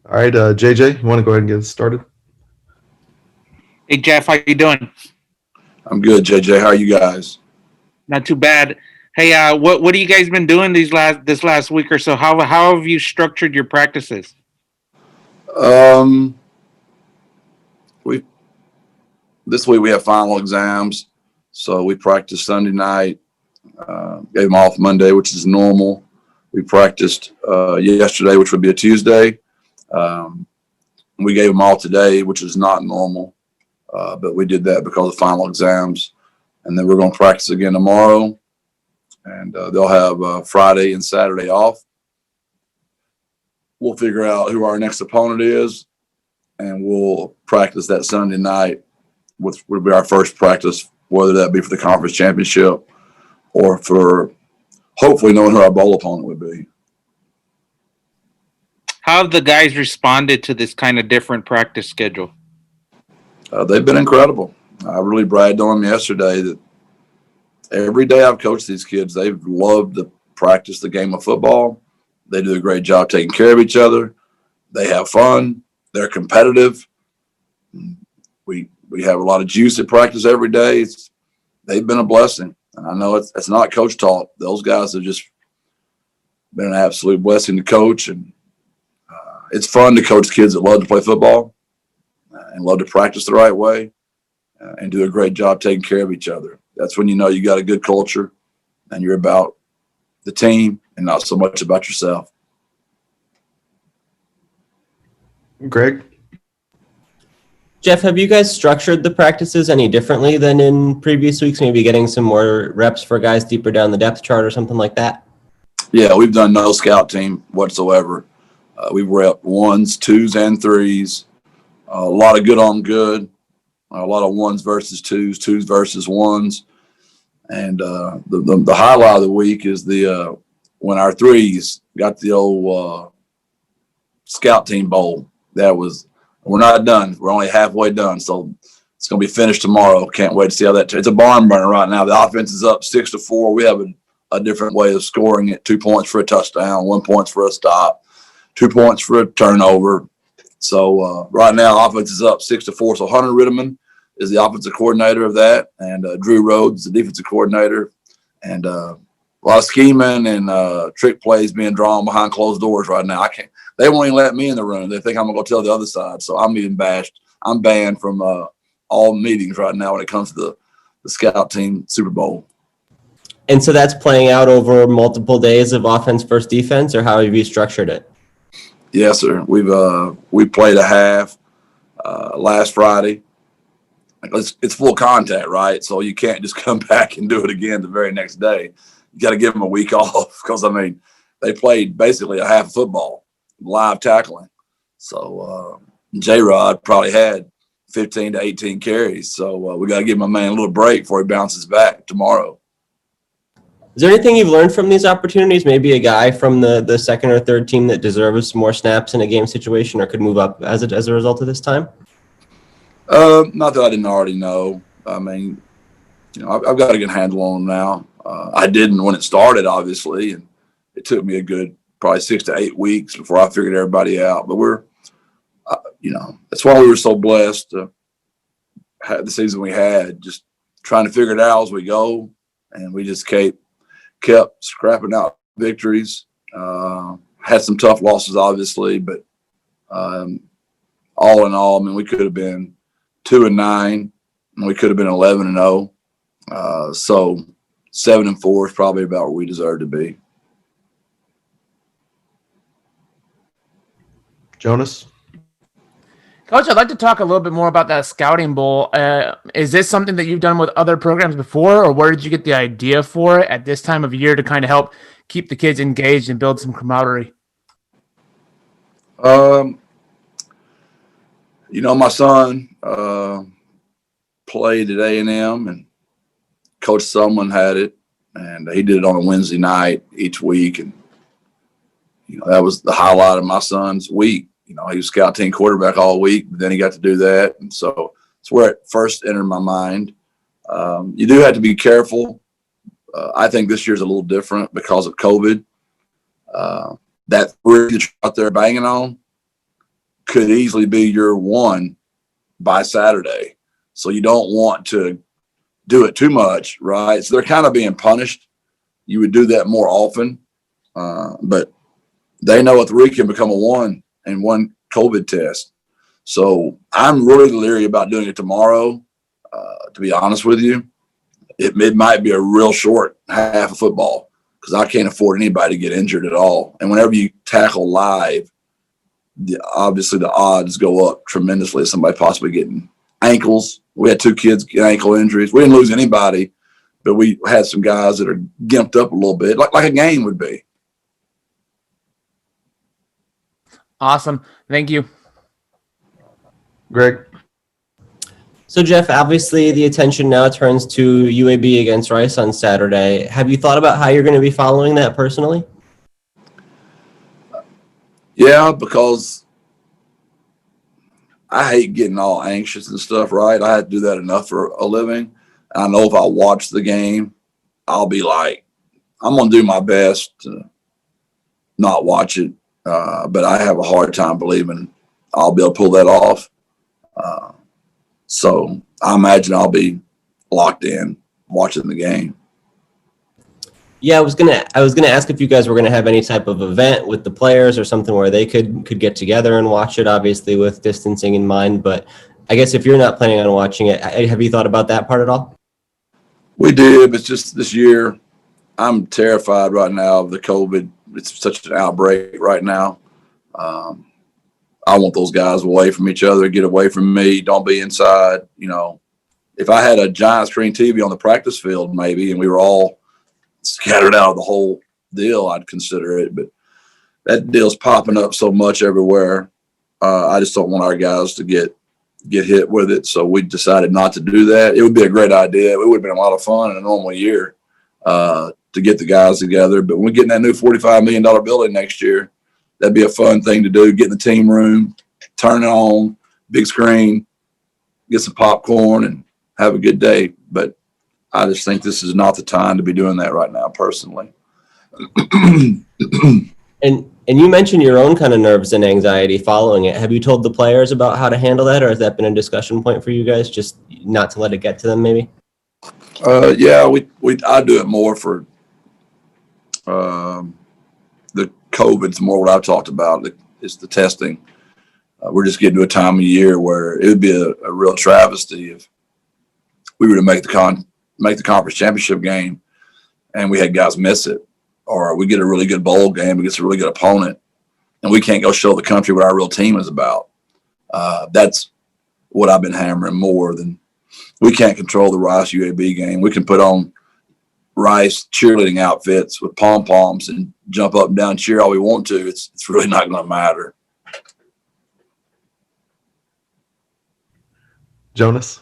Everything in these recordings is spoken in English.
All right, JJ, you want to go ahead and get us started? Hey Jeff, how you doing? I'm good, JJ. How are you guys? Not too bad. Hey, what have you guys been doing this last week or so? How have you structured your practices? Um, we this week we have final exams, so we practiced Sunday night. Gave them off Monday, which is normal. We practiced yesterday, which would be a Tuesday. Um, we gave them all today, which is not normal, but we did that because of final exams. And then we're going to practice again tomorrow, and they'll have Friday and Saturday off. We'll figure out who our next opponent is, and we'll practice that Sunday night, which would be our first practice, whether that be for the conference championship or for hopefully knowing who our bowl opponent would be. How have the guys responded to this kind of different practice schedule? They've been incredible. I really bragged on them yesterday that every day I've coached these kids, they've loved to practice the game of football. They do a great job taking care of each other. They have fun. They're competitive. We have a lot of juice at practice every day. They've been a blessing. And I know it's not coach taught. Those guys have just been an absolute blessing to coach. And it's fun to coach kids that love to play football and love to practice the right way and do a great job taking care of each other. That's when you know you got a good culture and you're about the team and not so much about yourself. Greg? Jeff, have you guys structured the practices any differently than in previous weeks? Maybe getting some more reps for guys deeper down the depth chart or something like that? Yeah, we've done no scout team whatsoever. We've repped ones, twos, and threes. A lot of good on good. A lot of ones versus twos, twos versus ones. And the highlight of the week is the when our threes got the old scout team bowl. We're not done. We're only halfway done, so it's going to be finished tomorrow. Can't wait to see how that. It's a barn burner right now. The offense is up 6-4. We have a different way of scoring it. 2 points for a touchdown, 1 point for a stop, 2 points for a turnover. So right now, offense is up 6-4. So Hunter Ritterman is the offensive coordinator of that, and Drew Rhodes is the defensive coordinator, and a lot of scheming and trick plays being drawn behind closed doors right now. They won't even let me in the room. They think I'm going to go tell the other side. So I'm even bashed. I'm banned from all meetings right now when it comes to the scout team Super Bowl. And so that's playing out over multiple days of offense versus defense, or how have you structured it? Yes, sir. We played a half last Friday. It's full contact, right? So you can't just come back and do it again the very next day. You got to give them a week off because, they played basically a half of football, live tackling. So J-Rod probably had 15 to 18 carries. So we got to give my man a little break before he bounces back tomorrow. Is there anything you've learned from these opportunities? Maybe a guy from the second or third team that deserves more snaps in a game situation or could move up as a result of this time? Not that I didn't already know. I've got a good handle on them now. I didn't when it started, obviously, and it took me a good probably 6 to 8 weeks before I figured everybody out. But that's why we were so blessed to have the season we had, just trying to figure it out as we go, and we just kept scrapping out victories. Had some tough losses, obviously, but all in all, we could have been 2-9, and we could have been 11-0. So 7-4 is probably about where we deserve to be. Jonas? Coach, I'd like to talk a little bit more about that scouting bowl. Is this something that you've done with other programs before, or where did you get the idea for it at this time of year to kind of help keep the kids engaged and build some camaraderie? My son played at A&M, and Coach Sumlin had it, and he did it on a Wednesday night each week, and that was the highlight of my son's week. He was scout team quarterback all week, but then he got to do that. And so it's where it first entered my mind. You do have to be careful. I think this year's a little different because of COVID. That three that you're out there banging on, could easily be your one by Saturday. So you don't want to do it too much, right? So they're kind of being punished. You would do that more often, but they know a 3 can become a 1 and 1 COVID test. So I'm really leery about doing it tomorrow, to be honest with you. It might be a real short half of football because I can't afford anybody to get injured at all. And whenever you tackle live, obviously the odds go up tremendously of somebody possibly getting ankles. We had 2 kids get ankle injuries. We didn't lose anybody, but we had some guys that are gimped up a little bit, like a game would be. Awesome. Thank you. Greg? So, Jeff, obviously the attention now turns to UAB against Rice on Saturday. Have you thought about how you're going to be following that personally? Yeah, because I hate getting all anxious and stuff, right? I had to do that enough for a living. I know if I watch the game, I'll be like, I'm going to do my best to not watch it. But I have a hard time believing I'll be able to pull that off. So I imagine I'll be locked in watching the game. Yeah, I was gonna ask if you guys were gonna have any type of event with the players or something where they could get together and watch it, obviously with distancing in mind. But I guess if you're not planning on watching it, have you thought about that part at all? We did, but just this year, I'm terrified right now of the COVID. It's such an outbreak right now. I want those guys away from each other, get away from me. Don't be inside. You know, if I had a giant screen TV on the practice field, maybe, and we were all scattered out of the whole deal, I'd consider it. But that deal's popping up so much everywhere. I just don't want our guys to get hit with it. So we decided not to do that. It would be a great idea. It would have been a lot of fun in a normal year to get the guys together. But when we get in that new $45 million building next year, that'd be a fun thing to do. Get in the team room, turn it on, big screen, get some popcorn, and have a good day. But I just think this is not the time to be doing that right now, personally. And you mentioned your own kind of nerves and anxiety following it. Have you told the players about how to handle that, or has that been a discussion point for you guys, just not to let it get to them maybe? Yeah, I do it more for the COVID's more what I've talked about. It's the testing. We're just getting to a time of year where it would be a real travesty if we were to make the conference championship game and we had guys miss it, or we get a really good bowl game against a really good opponent and we can't go show the country what our real team is about. That's what I've been hammering more than we can't control the Rice UAB game. We can put on Rice cheerleading outfits with pom-poms and jump up and down and cheer all we want to. It's really not going to matter. Jonas?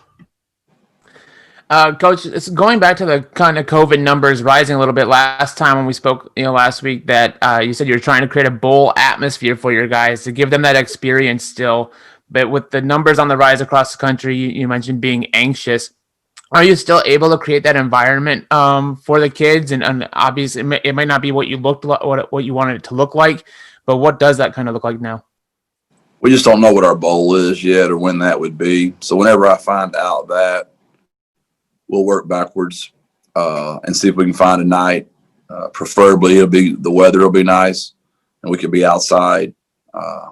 Coach, it's going back to the kind of COVID numbers rising a little bit. Last time when we spoke, last week, that you said you're trying to create a bowl atmosphere for your guys to give them that experience still. But with the numbers on the rise across the country, you mentioned being anxious. Are you still able to create that environment for the kids? And obviously, it might not be what you what you wanted it to look like, but what does that kind of look like now? We just don't know what our bowl is yet or when that would be. So whenever I find out that, we'll work backwards and see if we can find a night. Preferably, the weather will be nice and we could be outside,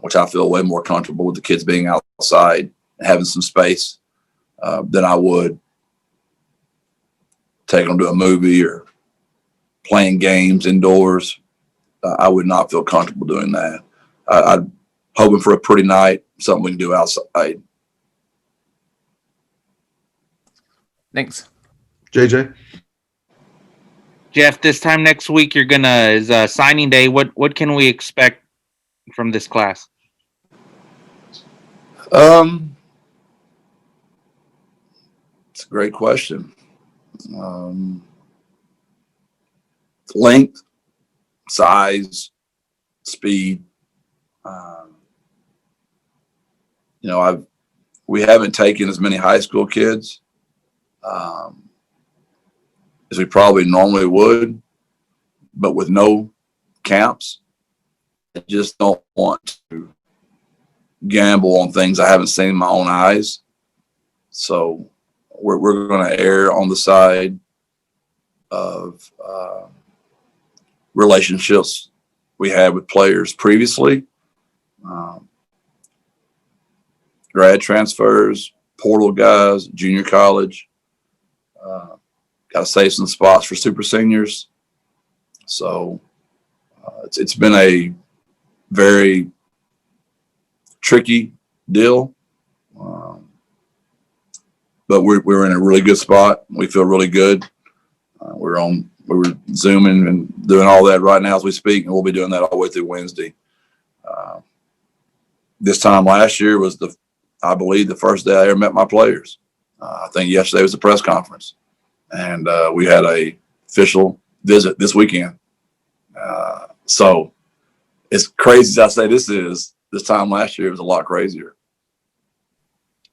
which I feel way more comfortable with the kids being outside and having some space than I would taking them to a movie or playing games indoors. I would not feel comfortable doing that. I'm hoping for a pretty night, something we can do outside. Thanks. JJ? Jeff, this time next week is signing day. What can we expect from this class? It's a great question. Length, size, speed. We haven't taken as many high school kids as we probably normally would, but with no camps, I just don't want to gamble on things I haven't seen in my own eyes. So we're going to err on the side of relationships we had with players previously, grad transfers, portal guys, junior college. Got to save some spots for super seniors. So it's been a very tricky deal, but we're in a really good spot. We feel really good. We're Zooming and doing all that right now as we speak, and we'll be doing that all the way through Wednesday. This time last year was I believe, the first day I ever met my players. I think yesterday was a press conference, and we had a official visit this weekend. So as crazy as I say this time last year was a lot crazier.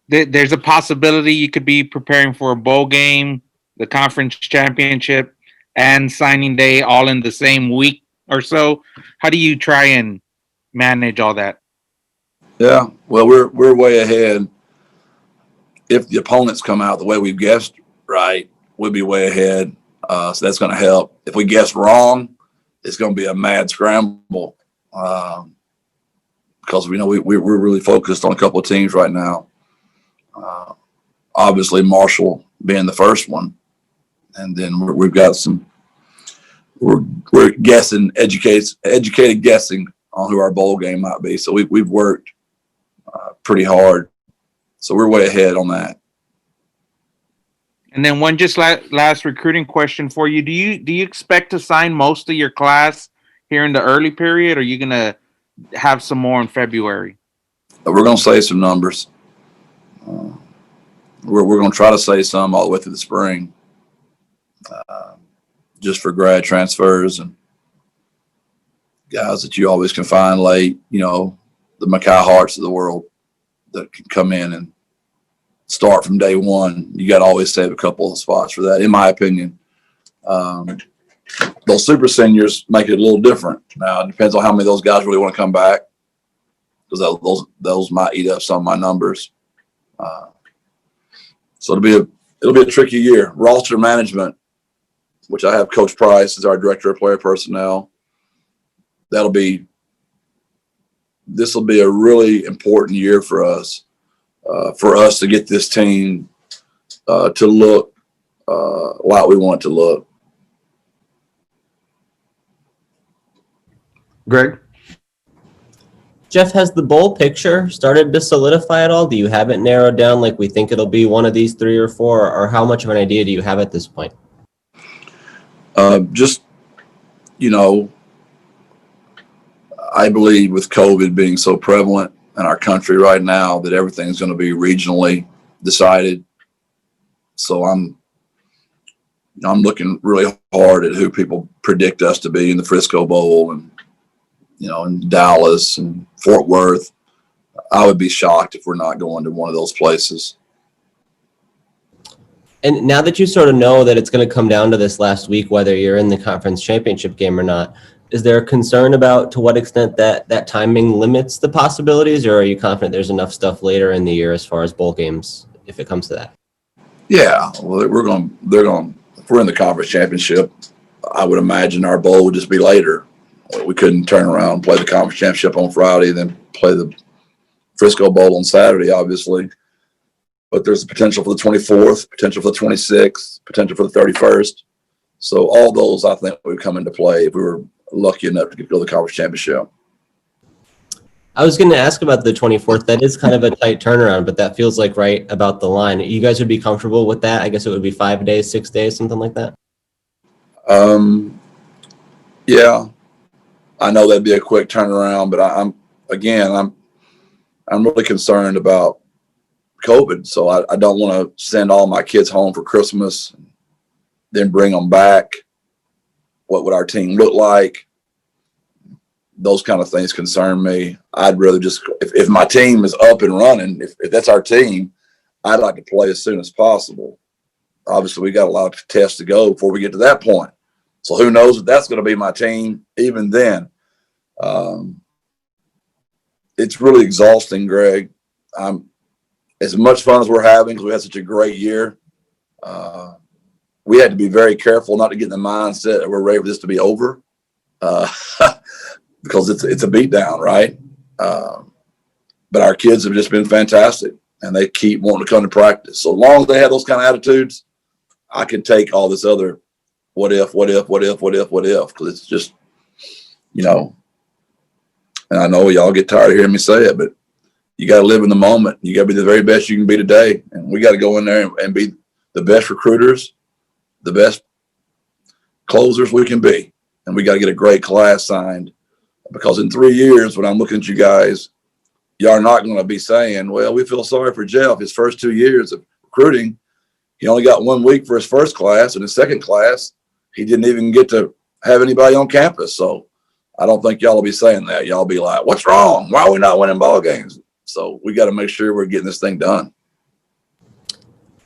There's a possibility you could be preparing for a bowl game, the conference championship, and signing day all in the same week or so. How do you try and manage all that? Yeah, well, we're way ahead. If the opponents come out the way we've guessed right, we'll be way ahead. So that's going to help. If we guess wrong, it's going to be a mad scramble, because we know we're really focused on a couple of teams right now. Obviously, Marshall being the first one, and then we've got some. We're guessing, educated guessing on who our bowl game might be. So we've worked pretty hard. So we're way ahead on that. And then one just last recruiting question for you. Do you expect to sign most of your class here in the early period, or are you going to have some more in February? We're going to say some numbers. We're going to try to say some all the way through the spring, just for grad transfers and guys that you always can find late, the Mackay Harts of the world that can come in and start from day one. You got to always save a couple of spots for that, in my opinion. Those super seniors make it a little different. Now, it depends on how many of those guys really want to come back, because those might eat up some of my numbers. So it'll be a tricky year. Roster management, which I have Coach Price as our director of player personnel. This will be a really important year for us to get this team to look like we want it to look. Greg? Jeff, has the bowl picture started to solidify at all? Do you have it narrowed down like we think it'll be one of these 3 or 4, or how much of an idea do you have at this point? I believe with COVID being so prevalent in our country right now that everything's going to be regionally decided. So I'm looking really hard at who people predict us to be in the Frisco Bowl and, in Dallas and Fort Worth. I would be shocked if we're not going to one of those places. And now that you sort of know that it's going to come down to this last week, whether you're in the conference championship game or not, is there a concern about to what extent that timing limits the possibilities, or are you confident there's enough stuff later in the year as far as bowl games, if it comes to that? Yeah, well, if we're in the conference championship, I would imagine our bowl would just be later. We couldn't turn around and play the conference championship on Friday and then play the Frisco Bowl on Saturday, obviously. But there's a potential for the 24th, potential for the 26th, potential for the 31st. So all those, I think, would come into play if we were lucky enough to go to the conference championship. I was going to ask about the 24th. That is kind of a tight turnaround, but that feels like right about the line. You guys would be comfortable with that? I guess it would be 5 days, 6 days, something like that? Yeah. I know that'd be a quick turnaround, but I'm really concerned about COVID. So I don't want to send all my kids home for Christmas, then bring them back. What would our team look like? Those kind of things concern me. I'd rather just, if my team is up and running, if that's our team, I'd like to play as soon as possible. Obviously, we got a lot of tests to go before we get to that point. So who knows if that's going to be my team even then. it's really exhausting, Greg. As much fun as we're having because we had such a great year. We had to be very careful not to get in the mindset that we're ready for this to be over, because it's a beatdown, right? But our kids have just been fantastic, and they keep wanting to come to practice. So long as they have those kind of attitudes, I can take all this other what if, because it's just, and I know y'all get tired of hearing me say it, but you got to live in the moment. You got to be the very best you can be today. And we got to go in there and be the best recruiters, the best closers we can be. And we got to get a great class signed, because in 3 years, when I'm looking at you guys, y'all are not going to be saying, well, we feel sorry for Jeff. His first 2 years of recruiting, he only got 1 week for his first class, and his second class, he didn't even get to have anybody on campus. So I don't think y'all will be saying that. Y'all be like, what's wrong? Why are we not winning ball games? So we got to make sure we're getting this thing done.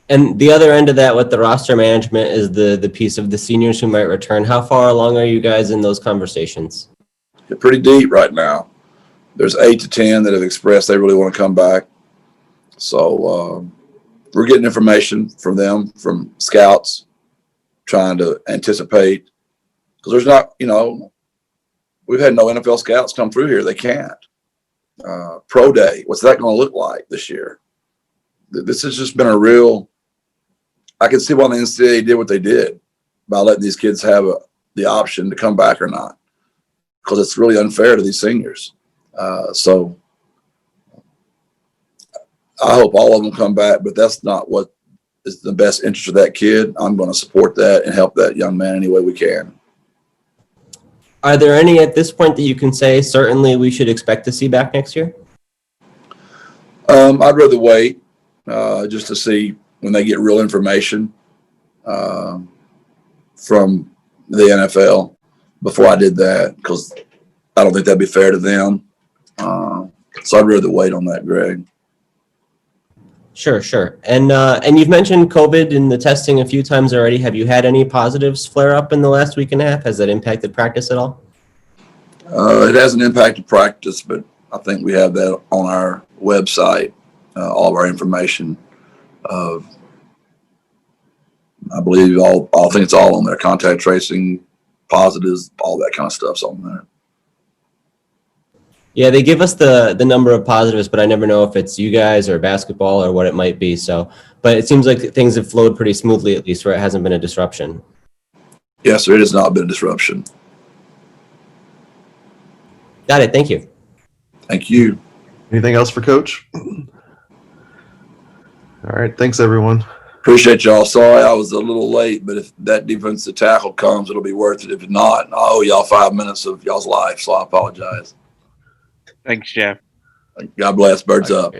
And the other end of that with the roster management is the piece of the seniors who might return. How far along are you guys in those conversations? They're pretty deep right now. There's 8 to 10 that have expressed they really want to come back. So we're getting information from them, from scouts, trying to anticipate. Because there's not, we've had no NFL scouts come through here. They can't. Pro day, what's that going to look like this year? This has just been a real, I can see why the NCAA did what they did by letting these kids have the option to come back or not, because it's really unfair to these seniors. So I hope all of them come back, but that's not what is the best interest of that kid. I'm going to support that and help that young man any way we can. Are there any at this point that you can say certainly we should expect to see back next year? I'd rather wait just to see when they get real information from the NFL before I did that, because I don't think that'd be fair to them. So I'd rather wait on that, Greg. Sure. And you've mentioned COVID and the testing a few times already. Have you had any positives flare up in the last week and a half? Has that impacted practice at all? It hasn't impacted practice, but I think we have that on our website, all of our information. I believe I think it's all on there. Contact tracing, positives, all that kind of stuff's on there. Yeah, they give us the number of positives, but I never know if it's you guys or basketball or what it might be. So, but it seems like things have flowed pretty smoothly, at least where it hasn't been a disruption. Yes, there has not been a disruption. Got it. Thank you. Thank you. Anything else for Coach? All right. Thanks, everyone. Appreciate y'all. Sorry I was a little late, but if that defensive tackle comes, it'll be worth it. If not, I owe y'all 5 minutes of y'all's life, so I apologize. Thanks, Jeff. God bless. Birds up.